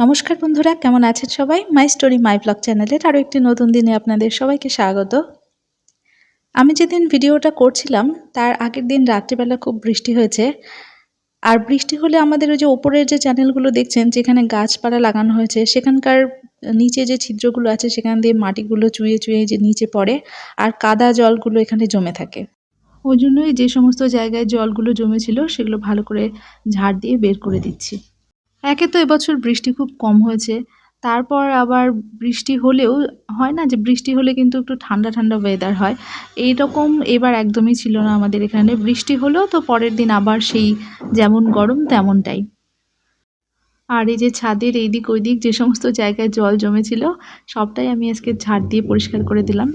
নমস্কার বন্ধুরা, কেমন আছেন সবাই? মাই স্টোরি মাই ব্লগ চ্যানেলের আরও একটি নতুন দিনে আপনাদের সবাইকে স্বাগত। আমি যেদিন ভিডিওটা করছিলাম তার আগের দিন রাত্রিবেলা খুব বৃষ্টি হয়েছে। আর বৃষ্টি হলে আমাদের ওই যে ওপরের যে চ্যানেলগুলো দেখছেন যেখানে গাছপালা লাগানো হয়েছে সেখানকার নিচে যে ছিদ্রগুলো আছে সেখান দিয়ে মাটিগুলো চুইয়ে চুইয়ে যে নিচে পড়ে আর কাদা জলগুলো এখানে জমে থাকে। ওই জন্যই যে সমস্ত জায়গায় জলগুলো জমেছিল সেগুলো ভালো করে ঝাড় দিয়ে বের করে দিচ্ছি। একে তো এবছর বৃষ্টি খুব কম হয়েছে, তারপর আবার বৃষ্টি হলেও হয় না যে বৃষ্টি হলে কিন্তু একটু ঠান্ডা ঠান্ডা ওয়েদার হয়, এইরকম এবার একদমই ছিল না আমাদের এখানে। বৃষ্টি হলেও তো পরের দিন আবার সেই যেমন গরম তেমনটাই। আর এই যে ছাদের এইদিক ওইদিক যে সমস্ত জায়গায় জল জমেছিল সবটাই আমি আজকে ঝাড় দিয়ে পরিষ্কার করে দিলাম।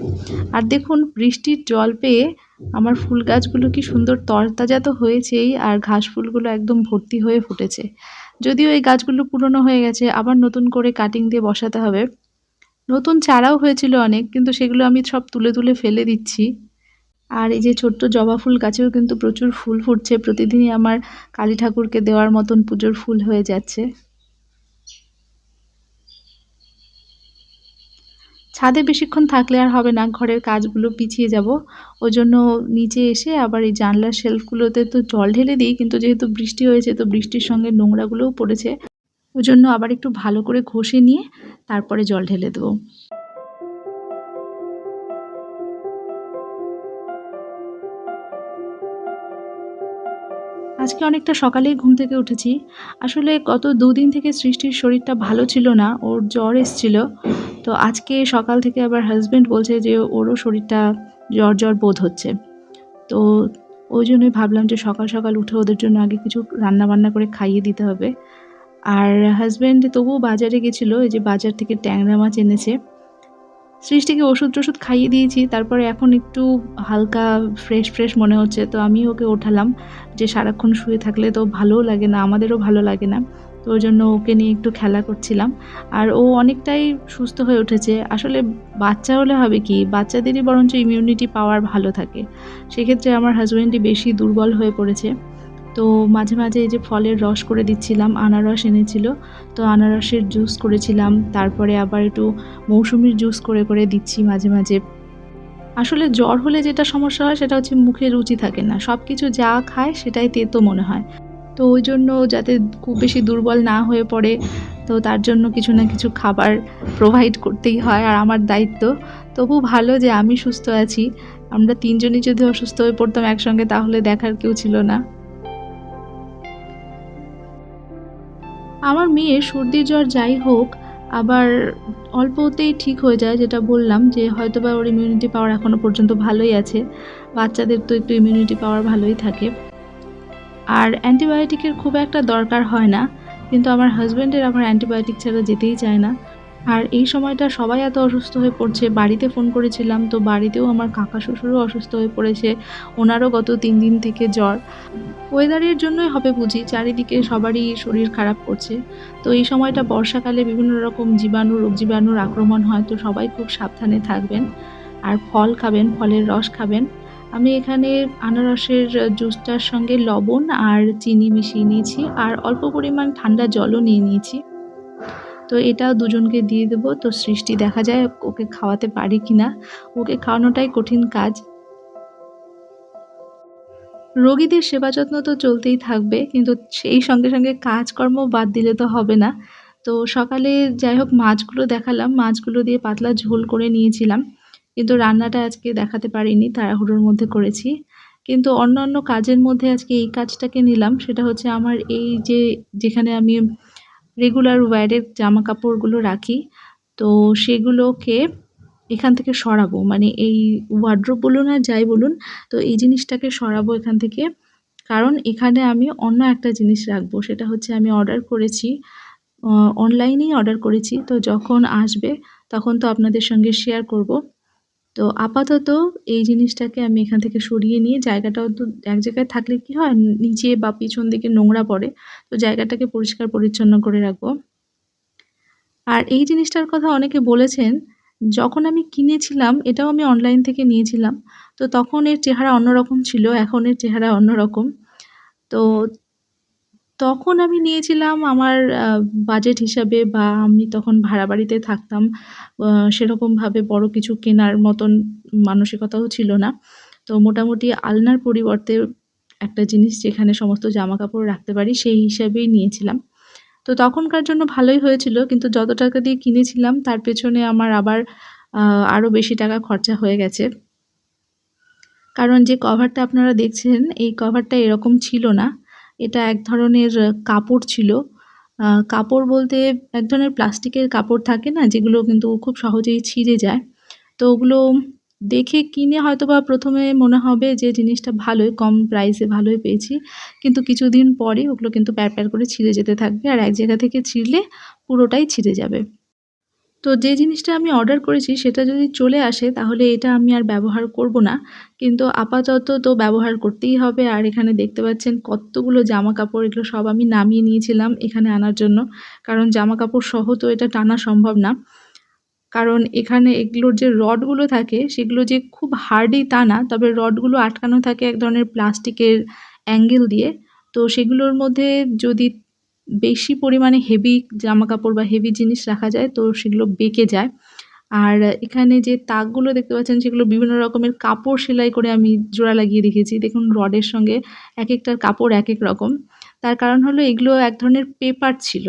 আর দেখুন বৃষ্টির জল পেয়ে আমার ফুল গাছগুলো কি সুন্দর তরতাজা তো হয়েছেই, আর ঘাস ফুলগুলো একদম ভর্তি হয়ে ফুটেছে। যদিও এই গাছগুলো পুরনো হয়ে গেছে, আবার নতুন করে কাটিং দিয়ে বসাতে হবে। নতুন চারাও হয়েছিল অনেক, কিন্তু সেগুলো আমি সব তুলে তুলে ফেলে দিচ্ছি। আর এই যে ছোট্ট জবা ফুল গাছেও কিন্তু প্রচুর ফুল ফুটছে, প্রতিদিনই আমার কালী ঠাকুরকে দেওয়ার মতন পুজোর ফুল হয়ে যাচ্ছে। ছাদে বেশিক্ষণ থাকলে আর হবে না, ঘরের কাজগুলো পিছিয়ে যাব। ওই জন্য নিচে এসে আবার এই জানলার শেলফগুলোতে তো জল ঢেলে দিই, কিন্তু যেহেতু বৃষ্টি হয়েছে তো বৃষ্টির সঙ্গে নোংরাগুলোও পড়েছে, ওই জন্য আবার একটু ভালো করে ঘষে নিয়ে তারপরে জল ঢেলে দেবো। আজকে অনেকটা সকালেই ঘুম থেকে উঠেছি। আসলে গত দুদিন থেকে সৃষ্টির শরীরটা ভালো ছিল না, ওর জ্বর এসছিল। তো আজকে সকাল থেকে আবার হাজব্যান্ড বলছে যে ওরও শরীরটা জ্বর জ্বর বোধ হচ্ছে। তো ওই জন্যই ভাবলাম যে সকাল সকাল উঠে ওদের জন্য আগে কিছু রান্না বান্না করে খাইয়ে দিতে হবে। আর হাজব্যান্ড তবুও বাজারে গেছিলো, এই যে বাজার থেকে ট্যাংরা মাছ এনেছে। সৃষ্টিকে ওষুধ টষুধ খাইয়ে দিয়েছি, তারপরে এখন একটু হালকা ফ্রেশ ফ্রেশ মনে হচ্ছে। তো আমি ওকে ওঠালাম, যে সারাক্ষণ শুয়ে থাকলে তো ভালোও লাগে না, আমাদেরও ভালো লাগে না। তো ওই জন্য ওকে নিয়ে একটু খেলা করছিলাম। আর ও অনেকটাই সুস্থ হয়ে উঠেছে। আসলে বাচ্চা হলে হবে কি, বাচ্চাদেরই বরঞ্চ ইমিউনিটি পাওয়ার ভালো থাকে। সেক্ষেত্রে আমার হাজব্যান্ডই বেশি দুর্বল হয়ে পড়েছে। তো মাঝে মাঝে এই যে ফলের রস করে দিচ্ছিলাম, আনারস এনেছিল তো আনারসের জুস করেছিলাম, তারপরে আবার একটু মৌসুমির জুস করে করে দিচ্ছি মাঝে মাঝে। আসলে জ্বর হলে যেটা সমস্যা হয় সেটা হচ্ছে মুখে রুচি থাকে না, সব কিছু যা খায় সেটাই তেতো মনে হয়। তো ওই জন্য যাতে খুব বেশি দুর্বল না হয়ে পড়ে, তো তার জন্য কিছু না কিছু খাবার প্রোভাইড করতেই হয়, আর আমার দায়িত্ব। তবু ভালো যে আমি সুস্থ আছি। আমরা তিনজনই যদি অসুস্থ হয়ে পড়তাম একসঙ্গে তাহলে দেখার কেউ ছিল না। আমার মেয়ের সর্দি জ্বর যাই হোক, আবার অল্পতেই ঠিক হয়ে যায়, যেটা বললাম যে হয়তোবা ওর ইমিউনিটি পাওয়ার এখনো পর্যন্ত ভালোই আছে। বাচ্চাদের তো একটু ইমিউনিটি পাওয়ার ভালোই থাকে। আর অ্যান্টিবায়োটিকের খুব একটা দরকার হয় না, কিন্তু আমার হাজব্যান্ডের আবার অ্যান্টিবায়োটিক ছাড়া যেতেই চায় না। আর এই সময়টা সবাই এত অসুস্থ হয়ে পড়ছে, বাড়িতে ফোন করেছিলাম তো বাড়িতেও আমার কাকা শ্বশুরও অসুস্থ হয়ে পড়েছে, ওনারও গত 3 দিন থেকে জ্বর। ওয়েদারের জন্যই হবে বুঝি, চারিদিকে সবারই শরীর খারাপ করছে। তো এই সময়টা বর্ষাকালে বিভিন্ন রকম জীবাণু, রোগ জীবাণুর আক্রমণ হয়, তো সবাই খুব সাবধানে থাকবেন। আর ফল খাবেন, ফলের রস খাবেন। আমি এখানে আনারসের জুসটার সঙ্গে লবণ আর চিনি মিশিয়ে নিয়েছি, আর অল্প পরিমাণ ঠান্ডা জলও নিয়ে নিয়েছি। তো এটা দুজনকে দিয়ে দেবো। তো সৃষ্টি দেখা যায় ওকে খাওয়াতে পারি কিনা, ওকে খাওয়ানোটাই কঠিন কাজ। রোগীদের সেবা যত্ন তো চলতেই থাকবে, কিন্তু সেই সঙ্গে সঙ্গে কাজকর্ম বাদ দিলে তো হবে না। তো সকালে যাই হোক মাছগুলো দেখালাম, মাছগুলো দিয়ে পাতলা ঝোল করে নিয়েছিলাম, কিন্তু রান্নাটা আজকে দেখাতে পারিনি, তাড়াহুড়োর মধ্যে করেছি। কিন্তু অন্যান্য কাজের মধ্যে আজকে এই কাজটাকে নিলাম, সেটা হচ্ছে আমার এই যে যেখানে আমি রেগুলার ওয়্যারের জামা কাপড়গুলো রাখি, তো সেগুলোকে এখান থেকে সরাবো। মানে এই ওয়ারড্রোব বলুন আর যাই বলুন, তো এই জিনিসটাকে সরাবো এখান থেকে। কারণ এখানে আমি অন্য একটা জিনিস রাখবো, সেটা হচ্ছে আমি অর্ডার করেছি, অনলাইনেই অর্ডার করেছি। তো যখন আসবে তখন তো আপনাদের সঙ্গে শেয়ার করব। তো আপাতত এই জিনিসটাকে আমি এখান থেকে সরিয়ে নিয়ে, জায়গাটাও তো এক জায়গায় থাকলে কি হয়, নিচে বা পিছন দিকে নোংরা পড়ে, তো জায়গাটাকে পরিষ্কার পরিচ্ছন্ন করে রাখবো। আর এই জিনিসটার কথা অনেকে বলেছেন, যখন আমি কিনেছিলাম এটাও আমি অনলাইন থেকে নিয়েছিলাম। তো তখন এর চেহারা অন্যরকম ছিল, এখন এর চেহারা অন্যরকম। তো তখন আমি নিয়েছিলাম আমার বাজেট হিসাবে, বা আমি তখন ভাড়া বাড়িতে থাকতাম। আ সেরকমভাবে বড় কিছু কেনার মতন মানসিকতাও ছিল না। তো মোটামুটি আলনার পরিবর্তে একটা জিনিস যেখানে সমস্ত জামাকাপড় রাখতে পারি সেই হিসাবেই নিয়েছিলাম। তো তখনকার জন্য ভালোই হয়েছিল। কিন্তু যত টাকা দিয়ে কিনেছিলাম তার পেছনে আমার আবার আ আরো বেশি টাকা খরচা হয়ে গেছে। কারণ যে কভারটা আপনারা দেখছেন, এই কভারটা এরকম ছিল না। এটা এক ধরনের কাপড় ছিল। কাপড় বলতে এক ধরনের প্লাস্টিকের কাপড় থাকে না? যেগুলো কিন্তু খুব সহজেই ছিঁড়ে যায়। তো ওগুলো দেখে কিনে হয়তোবা ১ম এ মনে হবে যে জিনিসটা ভালোই, কম প্রাইসে ভালোই পেয়েছি। কিন্তু কিছুদিন পরে ওগুলো কিন্তু প্যার করে ছিঁড়ে যেতে থাকবে। আর এক জায়গা থেকে ছিঁড়লে পুরোটাই ছিঁড়ে যাবে। তো যে জিনিসটা আমি অর্ডার করেছি সেটা যদি চলে আসে তাহলে এটা আমি আর ব্যবহার করব না। কিন্তু আপাতত তো ব্যবহার করতেই হবে। আর এখানে দেখতে পাচ্ছেন কতগুলো জামাকাপড়, এগুলো সব আমি নামিয়ে নিয়েছিলাম এখানে আনার জন্য। কারণ জামাকাপড় সহ তো এটা টানা সম্ভব না। কারণ এখানে এগুলোর যে রডগুলো থাকে সেগুলো যে খুব হার্ডি তা না। তবে রডগুলো আটকানো থাকে এক ধরনের প্লাস্টিকের অ্যাঙ্গেল দিয়ে। তো সেগুলোর মধ্যে যদি বেশি পরিমাণে হেভি জামাকাপড় বা হেভি জিনিস রাখা যায় তো সেগুলো বেঁকে যায়। আর এখানে যে তাকগুলো দেখতে পাচ্ছেন সেগুলো বিভিন্ন রকমের কাপড় সেলাই করে আমি জোড়া লাগিয়ে রেখেছি। দেখুন রডের সঙ্গে একেকটার কাপড় একেক রকম। তার কারণ হলো এগুলো এক ধরনের পেপার ছিল।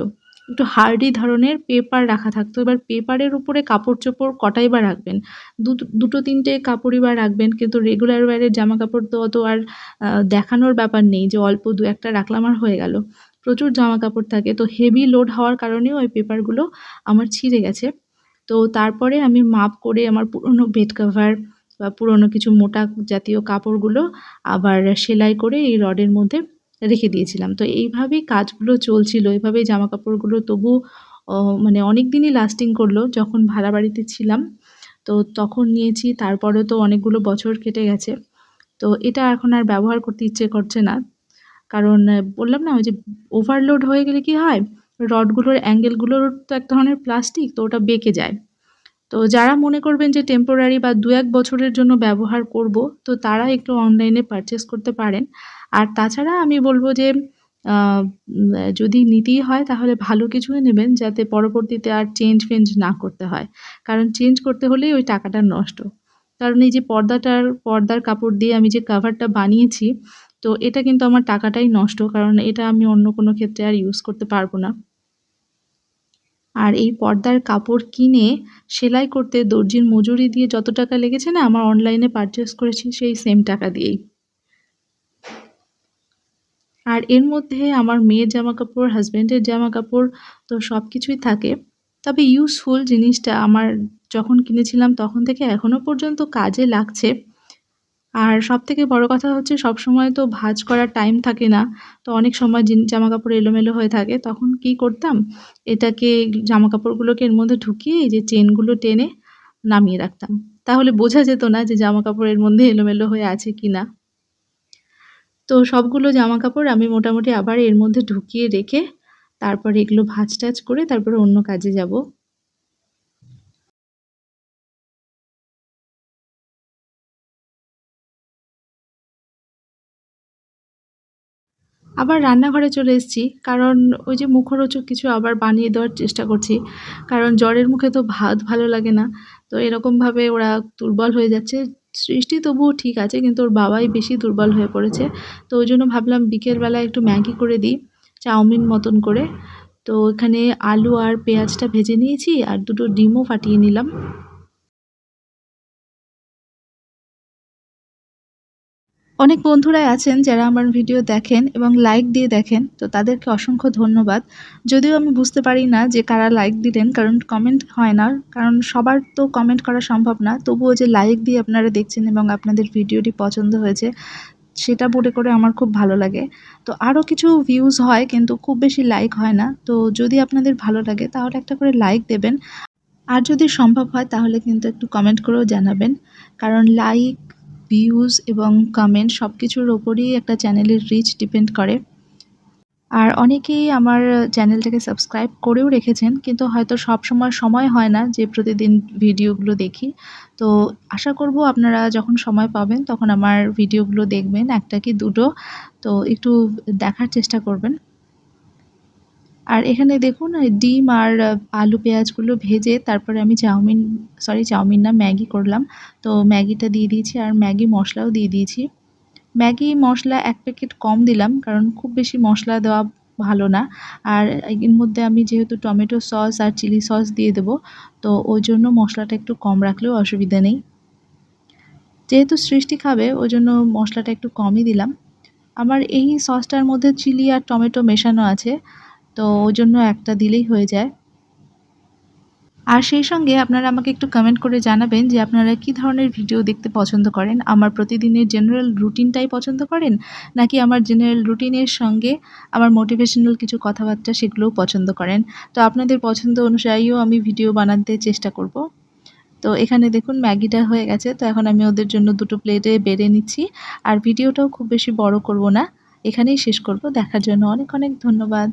একটু হার্ডি ধরনের পেপার রাখা থাকতো। এবার পেপারের উপরে কাপড়-চোপড় কটাই বা রাখবেন? ২টো ৩টে কাপড়ই বা রাখবেন। কিন্তু রেগুলার ওয়্যার এর জামাকাপড় তো অত আর দেখানোর ব্যাপার নেই যে অল্প ২-১ টা রাখলাম আর হয়ে গেল। প্রচুর জামাকাপড় থাকে। তো হেভি লোড হওয়ার কারণেও ওই পেপারগুলো আমার ছিঁড়ে গেছে। তো তারপরে আমি মাপ করে আমার পুরনো বেড কভার বা পুরনো কিছু মোটা জাতীয় কাপড়গুলো আবার সেলাই করে এই রডের মধ্যে রেখে দিয়েছিলাম। তো এইভাবেই কাজগুলো চলছিল। এভাবেই জামাকাপড়গুলো তবু অ মানে অনেকদিনই লাস্টিং করলো যখন ভাড়া বাড়িতে ছিলাম। তো তখন নিয়েছি, তারপরেও তো অনেকগুলো বছর কেটে গেছে। তো এটা এখন আর ব্যবহার করতে ইচ্ছে করছে না। কারণ বললাম না ওই যে ওভারলোড হয়ে গেলে কি হয়? রডগুলোর অ্যাঙ্গেলগুলোর তো এক ধরনের প্লাস্টিক, তো ওটা বেঁকে যায়। তো যারা মনে করবেন যে টেম্পোরারি বা ২-১ বছরের জন্য ব্যবহার করব, তো তারা একটু অনলাইনে পারচেজ করতে পারেন। আর তাছাড়া আমি বলব যে আ যদি নিতেই হয় তাহলে ভালো কিছুই নেবেন যাতে পরবর্তীতে আর চেঞ্জ-ফেঞ্জ না করতে হয়। কারণ চেঞ্জ করতে হলেই ওই টাকাটা নষ্ট। কারণ এই যে পর্দার কাপড় দিয়ে আমি যে কাভারটা বানিয়েছি, তো এটা কিন্তু আমার টাকাটাই নষ্ট। কারণ এটা আমি অন্য কোনো ক্ষেত্রে আর ইউজ করতে পারব না। আর এই পর্দার কাপড় কিনে সেলাই করতে দর্জির মজুরি দিয়ে যত টাকা লেগেছে না, আমার অনলাইনে পারচেজ করেছি সেই সেম টাকা দিয়েই। আর এর মধ্যে আমার মেয়ের জামাকাপড়, হাসব্যান্ডের জামাকাপড় তো সবকিছুই থাকে। তবে ইউজফুল জিনিসটা আমার যখন কিনেছিলাম তখন থেকে এখনো পর্যন্ত কাজে লাগছে। আর সবথেকে বড় কথা হচ্ছে সবসময় তো ভাঁজ করার টাইম থাকে না। তো অনেক সময় জামাকাপড় এলোমেলো হয়ে থাকে। তখন কি করতাম? এটাকে জামাকাপড়গুলোকে এর মধ্যে ঢুকিয়ে এই যে চেনগুলো টেনে নামিয়ে রাখতাম। তাহলে বোঝা যেত না যে জামাকাপড় এর মধ্যে এলোমেলো হয়ে আছে কিনা। তো সবগুলো জামাকাপড় আমি মোটামুটি আবার এর মধ্যে ঢুকিয়ে রেখে তারপরে এগুলো ভাঁজ-টাজ করে তারপরে অন্য কাজে যাব। আবার রান্নাঘরে চলে এসেছি। কারণ ওই যে মুখরোচক কিছু আবার বানিয়ে দেওয়ার চেষ্টা করছি। কারণ জ্বরের মুখে তো ভাত ভালো লাগে না। তো এরকমভাবে ওরা দুর্বল হয়ে যাচ্ছে। সৃষ্টি তবুও ঠিক আছে, কিন্তু ওর বাবাই বেশি দুর্বল হয়ে পড়েছে। তো ওইজন্য ভাবলাম বিকেল বেলায় একটু ম্যাগি করে দিই, চাউমিন মতন করে। তো এখানে আলু আর পেঁয়াজটা ভেজে নিয়েছি আর ২ টো ডিমও ফাটিয়ে নিলাম। অনেক বন্ধুরাই আছেন যারা আমার ভিডিও দেখেন এবং লাইক দিয়ে দেখেন। তো তাদেরকে অসংখ্য ধন্যবাদ। যদিও আমি বুঝতে পারি না যে কারা লাইক দিলেন, কারণ কমেন্ট হয় না। কারণ সবার তো কমেন্ট করা সম্ভব না। তবুও যে লাইক দিয়ে আপনারা দেখছেন এবং আপনাদের ভিডিওটি পছন্দ হয়েছে সেটা মনে করে আমার খুব ভালো লাগে। তো আরও কিছু ভিউজ হয় কিন্তু খুব বেশি লাইক হয় না। তো যদি আপনাদের ভালো লাগে তাহলে একটা করে লাইক দেবেন। আর যদি সম্ভব হয় তাহলে কিন্তু একটু কমেন্ট করেও জানাবেন। কারণ লাইক, ভিউজ এবং কমেন্ট সবকিছুর উপরই একটা চ্যানেলের রিচ ডিপেন্ড করে। আর অনেকেই আমার চ্যানেলটাকে সাবস্ক্রাইব করেও রেখেছেন, কিন্তু হয়তো সবসময় সময় হয় না যে প্রতিদিন ভিডিওগুলো দেখি। তো আশা করব আপনারা যখন সময় পাবেন তখন আমার ভিডিওগুলো দেখবেন, ১ টা কি ২ টো। তো একটু দেখার চেষ্টা করবেন। আর এখানে দেখুন ডিম আর আলু পেঁয়াজগুলো ভেজে তারপরে আমি চাউমিন না ম্যাগি করলাম। তো ম্যাগিটা দিয়ে দিয়েছি আর ম্যাগি মশলাও দিয়ে দিয়েছি। ম্যাগি মশলা ১ প্যাকেট কম দিলাম কারণ খুব বেশি মশলা দেওয়া ভালো না। আর এর মধ্যে আমি যেহেতু টমেটো সস আর চিলি সস দিয়ে দেবো, তো ওই জন্য মশলাটা একটু কম রাখলেও অসুবিধা নেই। যেহেতু সৃষ্টি খাবে ওইজন্য মশলাটা একটু কমই দিলাম। আমার এই সসটার মধ্যে চিলি আর টমেটো মেশানো আছে, তো ওইজন্য একটা দিলেই হয়ে যায়। আর সেই সঙ্গে আপনারা আমাকে একটু কমেন্ট করে জানাবেন যে আপনারা কী ধরনের ভিডিও দেখতে পছন্দ করেন। আমার প্রতিদিনের জেনারেল রুটিনটাই পছন্দ করেন? নাকি আমার জেনারেল রুটিনের সঙ্গে আমার মোটিভেশনাল কিছু কথাবার্তা সেগুলোও পছন্দ করেন? তো আপনাদের পছন্দ অনুযায়ীও আমি ভিডিও বানাতে চেষ্টা করব। তো এখানে দেখুন ম্যাগিটা হয়ে গেছে। তো এখন আমি ওদের জন্য ২ টো প্লেটে বেড়ে নিচ্ছি। আর ভিডিওটাও খুব বেশি বড় করব না। এখানেই শেষ করব। দেখার জন্য অনেক, অনেক ধন্যবাদ।